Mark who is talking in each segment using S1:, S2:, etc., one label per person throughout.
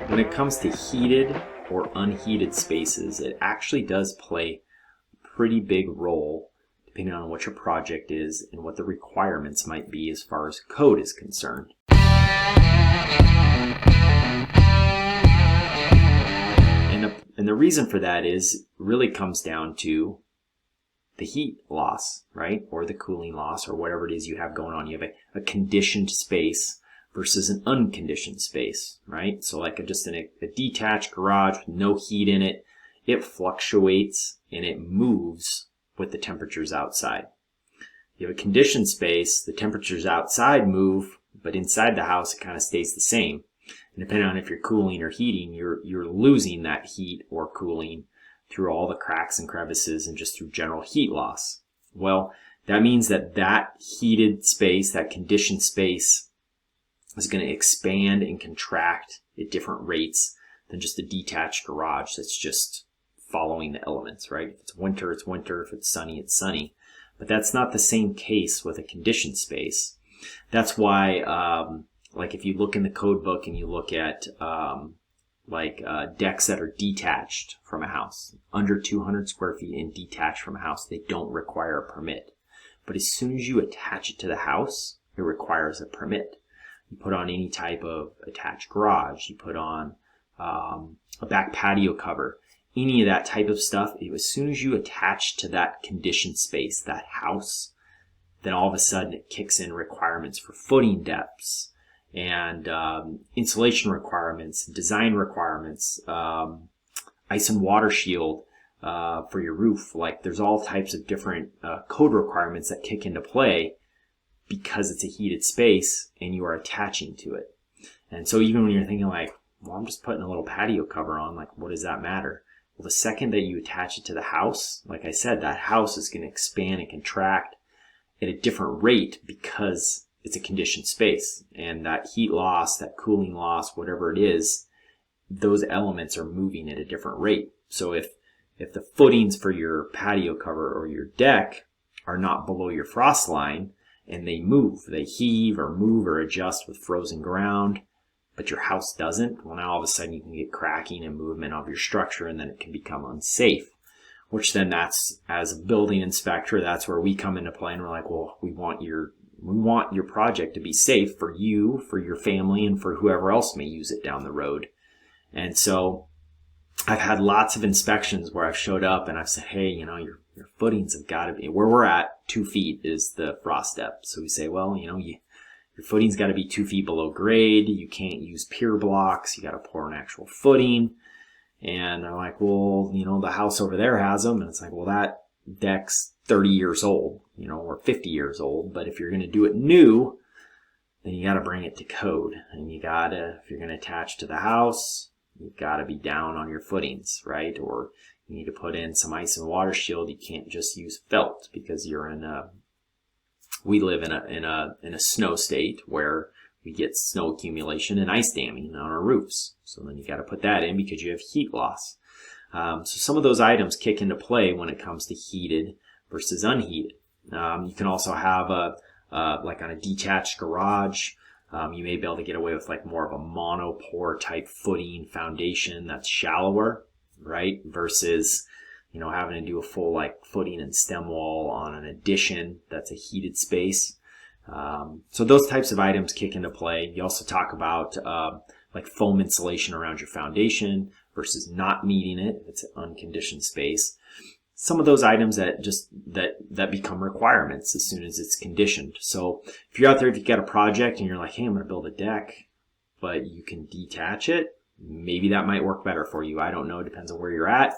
S1: When it comes to heated or unheated spaces, it actually does play a pretty big role depending on what your project is and what the requirements might be as far as code is concerned. And the reason for that is really comes down to the heat loss, right? Or the cooling loss, or whatever it is you have going on. You have a conditioned space versus an unconditioned space, right? So like just a detached garage with no heat in it, it fluctuates and it moves with the temperatures outside. You have a conditioned space, the temperatures outside move, but inside the house it kind of stays the same. And depending on if you're cooling or heating, you're losing that heat or cooling through all the cracks and crevices and just through general heat loss. Well, that means that heated space, that conditioned space, is going to expand and contract at different rates than just a detached garage that's just following the elements, right? If it's winter, it's winter. If it's sunny, it's sunny. But that's not the same case with a conditioned space. That's why, like if you look in the code book and you look at decks that are detached from a house, under 200 square feet and detached from a house, they don't require a permit. But as soon as you attach it to the house, it requires a permit. You put on any type of attached garage, you put on a back patio cover, any of that type of stuff, as soon as you attach to that conditioned space, that house, then all of a sudden it kicks in requirements for footing depths and insulation requirements, design requirements, ice and water shield for your roof. Like there's all types of different code requirements that kick into play because it's a heated space and you are attaching to it. And so even when you're thinking like, well, I'm just putting a little patio cover on, like what does that matter? Well, the second that you attach it to the house, like I said, that house is going to expand and contract at a different rate because it's a conditioned space. And that heat loss, that cooling loss, whatever it is, those elements are moving at a different rate. So if the footings for your patio cover or your deck are not below your frost line, and they move, they heave or move or adjust with frozen ground, but your house doesn't, well, now all of a sudden you can get cracking and movement of your structure, and then it can become unsafe. Which then that's, as a building inspector, that's where we come into play, and we're like, well, we want your project to be safe for you, for your family, and for whoever else may use it down the road. And so I've had lots of inspections where I've showed up and I've said, hey, your footings have got to be, where we're at, 2 feet is the frost depth. So we say, well, your footing's got to be 2 feet below grade. You can't use pier blocks. You got to pour an actual footing. And they're like, well, the house over there has them. And it's like, well, that deck's 30 years old, or 50 years old. But if you're going to do it new, then you got to bring it to code. And if you're going to attach to the house, you've got to be down on your footings, right? Or you need to put in some ice and water shield. You can't just use felt because we live in a snow state where we get snow accumulation and ice damming on our roofs. So then you got to put that in because you have heat loss. So some of those items kick into play when it comes to heated versus unheated. You can also have like on a detached garage, you may be able to get away with like more of a monopore type footing foundation that's shallower, right? Versus, having to do a full like footing and stem wall on an addition that's a heated space. So those types of items kick into play. You also talk about like foam insulation around your foundation versus not needing it. It's an unconditioned space. Some of those items that become requirements as soon as it's conditioned. So if you're out there, if you've got a project and you're like, hey, I'm going to build a deck, but you can detach it, maybe that might work better for you. I don't know. It depends on where you're at.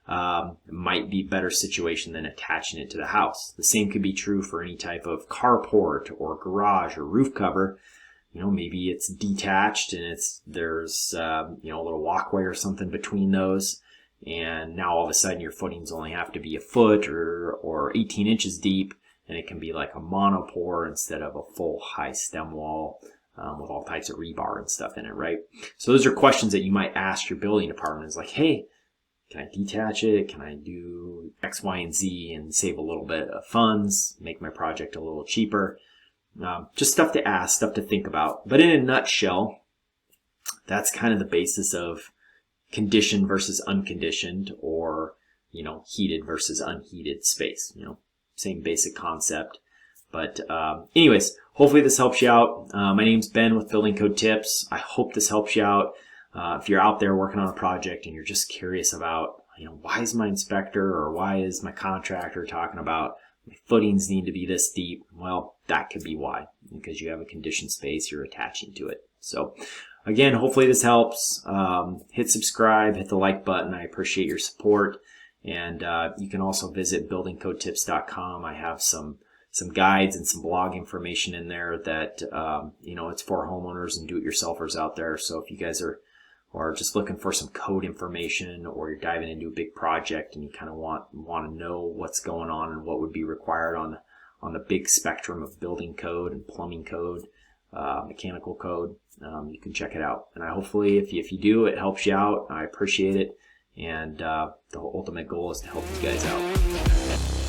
S1: It might be a better situation than attaching it to the house. The same could be true for any type of carport or garage or roof cover. Maybe it's detached and there's a little walkway or something between those. And now all of a sudden your footings only have to be a foot or 18 inches deep, and it can be like a monopore instead of a full high stem wall with all types of rebar and stuff in it, right? So those are questions that you might ask your building department. Is like, hey, can I detach it? Can I do X, Y, and Z and save a little bit of funds, make my project a little cheaper? Just stuff to ask, stuff to think about. But in a nutshell, that's kind of the basis of conditioned versus unconditioned, or, heated versus unheated space. Same basic concept. But anyways, hopefully this helps you out. My name's Ben with Building Code Tips. I hope this helps you out. If you're out there working on a project and you're just curious about, why is my inspector or why is my contractor talking about my footings need to be this deep? Well, that could be why, because you have a conditioned space, you're attaching to it. So again, hopefully this helps. Hit subscribe, hit the like button. I appreciate your support. And you can also visit buildingcodetips.com. I have some guides and some blog information in there that, it's for homeowners and do-it-yourselfers out there. So if you guys are just looking for some code information, or you're diving into a big project and you kind of want to know what's going on and what would be required on the big spectrum of building code and plumbing code, mechanical code, you can check it out. And hopefully if you do, it helps you out. I appreciate it. And the ultimate goal is to help you guys out.